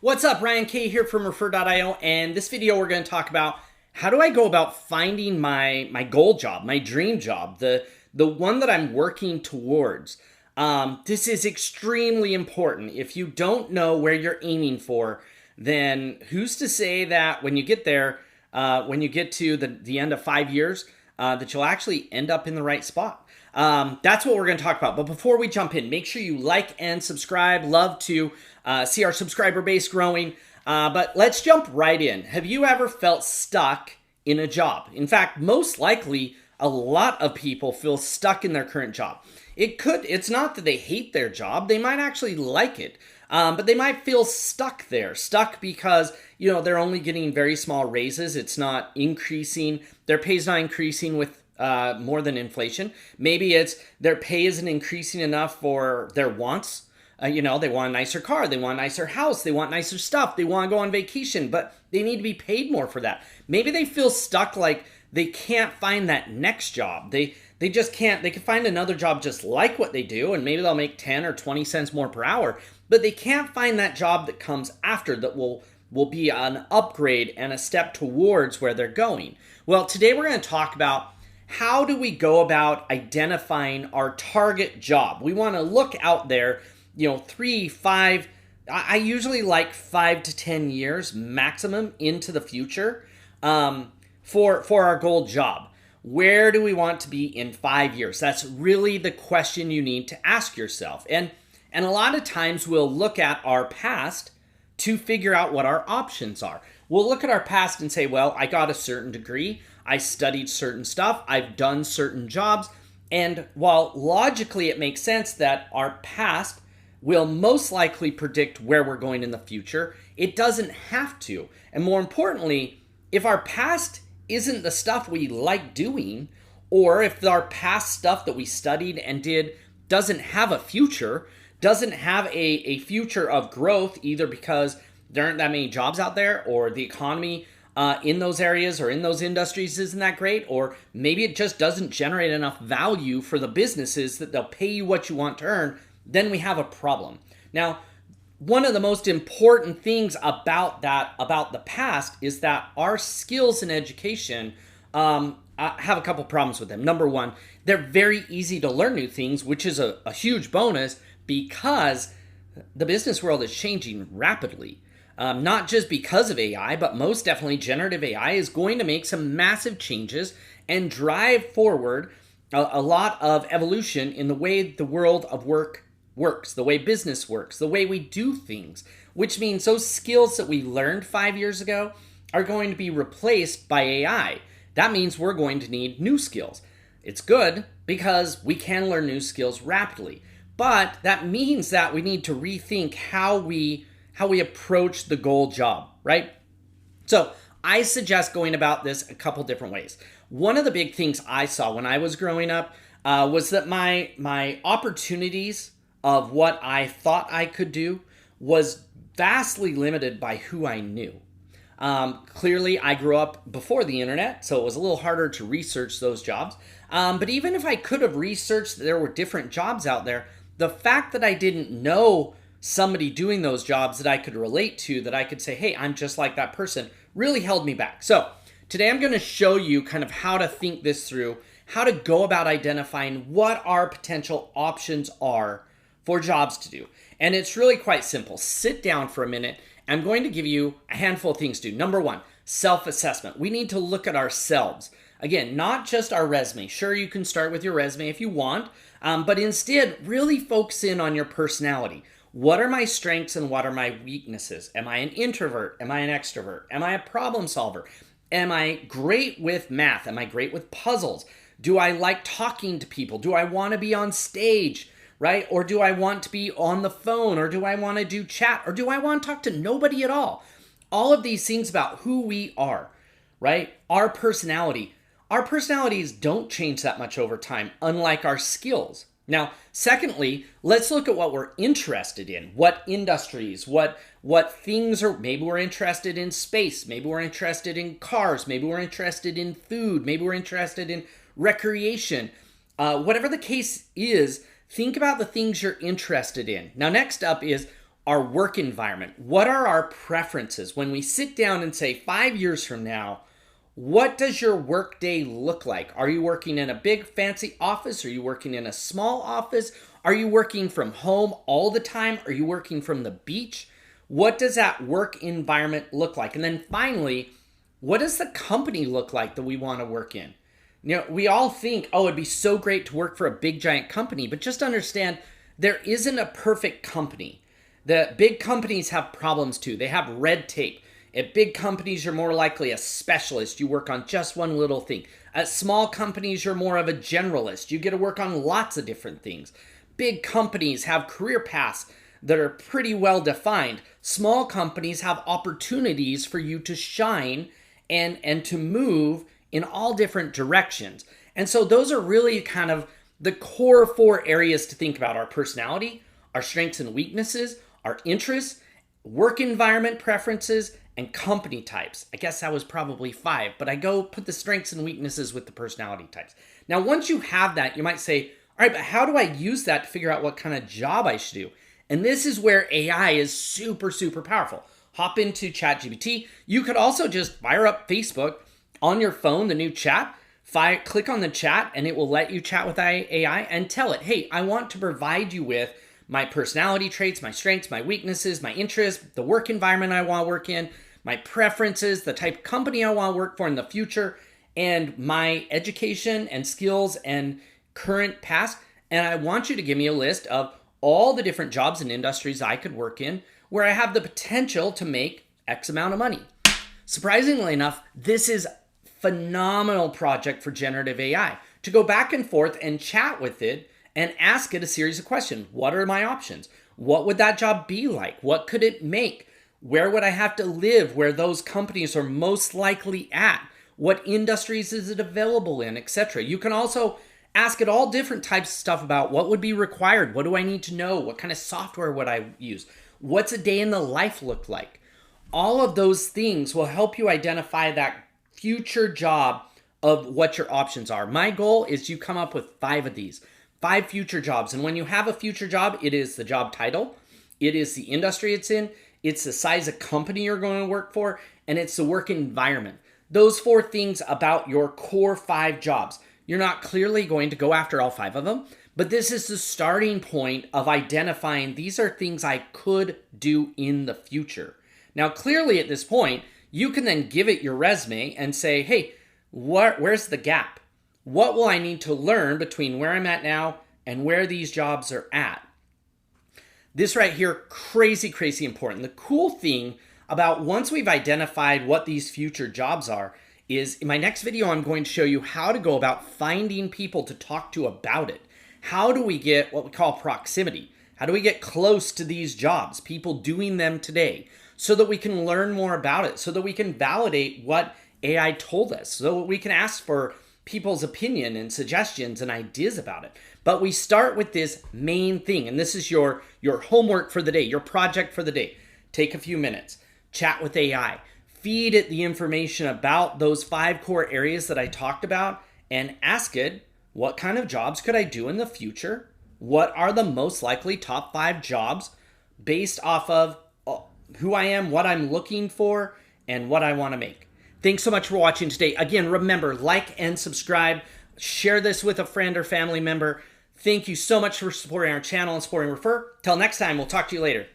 What's up, Ryan K here from Refer.io, and this video we're going to talk about how do I go about finding my goal job, my dream job, the one that I'm working towards. This is extremely important. If you don't know where you're aiming for, then who's to say that when you get there, when you get to the end of 5 years, that you'll actually end up in the right spot. That's what we're going to talk about. But before we jump in, make sure you like and subscribe. Love to see our subscriber base growing. But let's jump right in. Have you ever felt stuck in a job? In fact, most likely, a lot of people feel stuck in their current job. It's not that they hate their job. They might actually like it. But they might feel stuck there. Stuck because, they're only getting very small raises. It's not increasing. Their pay's not increasing with more than inflation. Maybe it's their pay isn't increasing enough for their wants. They want a nicer car, they want a nicer house, they want nicer stuff, they want to go on vacation, but they need to be paid more for that. Maybe they feel stuck like they can't find that next job. They just can't. They can find another job just like what they do, and maybe they'll make 10 or 20 cents more per hour, but they can't find that job that comes after that will be an upgrade and a step towards where they're going. Well, today we're going to talk about how do we go about identifying our target job. We want to look out there, 3, 5, I usually like 5 to 10 years maximum into the future for our goal job. Where do we want to be in 5 years? That's really the question you need to ask yourself. And a lot of times we'll look at our past to figure out what our options are. We'll look at our past and say, well, I got a certain degree, I studied certain stuff, I've done certain jobs, and while logically it makes sense that our past will most likely predict where we're going in the future, it doesn't have to. And more importantly, if our past isn't the stuff we like doing, or if our past stuff that we studied and did doesn't have a future, doesn't have a future of growth, either because there aren't that many jobs out there, or the economy in those areas or in those industries isn't that great, or maybe it just doesn't generate enough value for the businesses that they'll pay you what you want to earn, then we have a problem. Now, one of the most important things about the past is that our skills in education have a couple problems with them. Number one, they're very easy to learn new things, which is a huge bonus because the business world is changing rapidly. Not just because of AI, but most definitely generative AI is going to make some massive changes and drive forward a lot of evolution in the way the world of work works, the way business works, the way we do things, which means those skills that we learned 5 years ago are going to be replaced by AI. That means we're going to need new skills. It's good because we can learn new skills rapidly, but that means that we need to rethink how we approach the goal job, right? So I suggest going about this a couple different ways. One of the big things I saw when I was growing up was that my opportunities of what I thought I could do was vastly limited by who I knew. Clearly, I grew up before the internet, so it was a little harder to research those jobs. But even if I could have researched that there were different jobs out there, the fact that I didn't know somebody doing those jobs that I could relate to, that I could say, hey, I'm just like that person, really held me back. So today I'm going to show you kind of how to think this through, how to go about identifying what our potential options are for jobs to do. And it's really quite simple. Sit down for a minute. I'm going to give you a handful of things to do. Number one, self-assessment. We need to look at ourselves. Again, not just our resume. Sure, you can start with your resume if you want, but instead really focus in on your personality. What are my strengths and what are my weaknesses? Am I an introvert? Am I an extrovert? Am I a problem solver? Am I great with math? Am I great with puzzles? Do I like talking to people? Do I want to be on stage? Right? Or do I want to be on the phone? Or do I want to do chat? Or do I want to talk to nobody at all? All of these things about who we are, right? Our personality. Our personalities don't change that much over time, unlike our skills. Now, secondly, let's look at what we're interested in. What industries, what things are, maybe we're interested in space, maybe we're interested in cars, maybe we're interested in food, maybe we're interested in recreation. Whatever the case is, think about the things you're interested in. Now, next up is our work environment. What are our preferences? When we sit down and say 5 years from now, what does your work day look like? Are you working in a big fancy office? Are you working in a small office? Are you working from home all the time? Are you working from the beach? What does that work environment look like? And then finally, what does the company look like that we want to work in? You know, we all think, oh, it'd be so great to work for a big giant company, but just understand there isn't a perfect company. The big companies have problems too. They have red tape. At big companies, you're more likely a specialist. You work on just one little thing. At small companies, you're more of a generalist. You get to work on lots of different things. Big companies have career paths that are pretty well defined. Small companies have opportunities for you to shine and to move in all different directions. And so those are really kind of the core 4 areas to think about: our personality, our strengths and weaknesses, our interests, work environment preferences, and company types. I guess that was probably 5, but I go put the strengths and weaknesses with the personality types. Now, once you have that, you might say, all right, but how do I use that to figure out what kind of job I should do? And this is where AI is super, super powerful. Hop into ChatGPT. You could also just fire up Facebook on your phone, the new chat, click on the chat, and it will let you chat with AI and tell it, hey, I want to provide you with my personality traits, my strengths, my weaknesses, my interests, the work environment I want to work in, my preferences, the type of company I want to work for in the future, and my education and skills and current past. And I want you to give me a list of all the different jobs and industries I could work in where I have the potential to make X amount of money. Surprisingly enough, this is a phenomenal project for generative AI to go back and forth and chat with it and ask it a series of questions. What are my options? What would that job be like? What could it make? Where would I have to live? Where those companies are most likely at? What industries is it available in, etc. You can also ask it all different types of stuff about what would be required. What do I need to know? What kind of software would I use? What's a day in the life look like? All of those things will help you identify that future job of what your options are. My goal is you come up with 5 of these, 5 future jobs. And when you have a future job, it is the job title, it is the industry it's in, it's the size of company you're going to work for, and it's the work environment. Those 4 things about your core 5 jobs. You're not clearly going to go after all 5 of them, but this is the starting point of identifying these are things I could do in the future. Now, clearly at this point, you can then give it your resume and say, hey, where's the gap? What will I need to learn between where I'm at now and where these jobs are at? This right here, crazy, crazy important. The cool thing about once we've identified what these future jobs are is in my next video, I'm going to show you how to go about finding people to talk to about it. How do we get what we call proximity? How do we get close to these jobs, people doing them today, so that we can learn more about it, so that we can validate what AI told us, so that we can ask for people's opinion and suggestions and ideas about it. But we start with this main thing, and this is your homework for the day, your project for the day. Take a few minutes, chat with AI, feed it the information about those 5 core areas that I talked about, and ask it, what kind of jobs could I do in the future? What are the most likely top 5 jobs based off of who I am, what I'm looking for, and what I want to make? Thanks so much for watching today. Again, remember, like and subscribe. Share this with a friend or family member. Thank you so much for supporting our channel and supporting Refer. Till next time, we'll talk to you later.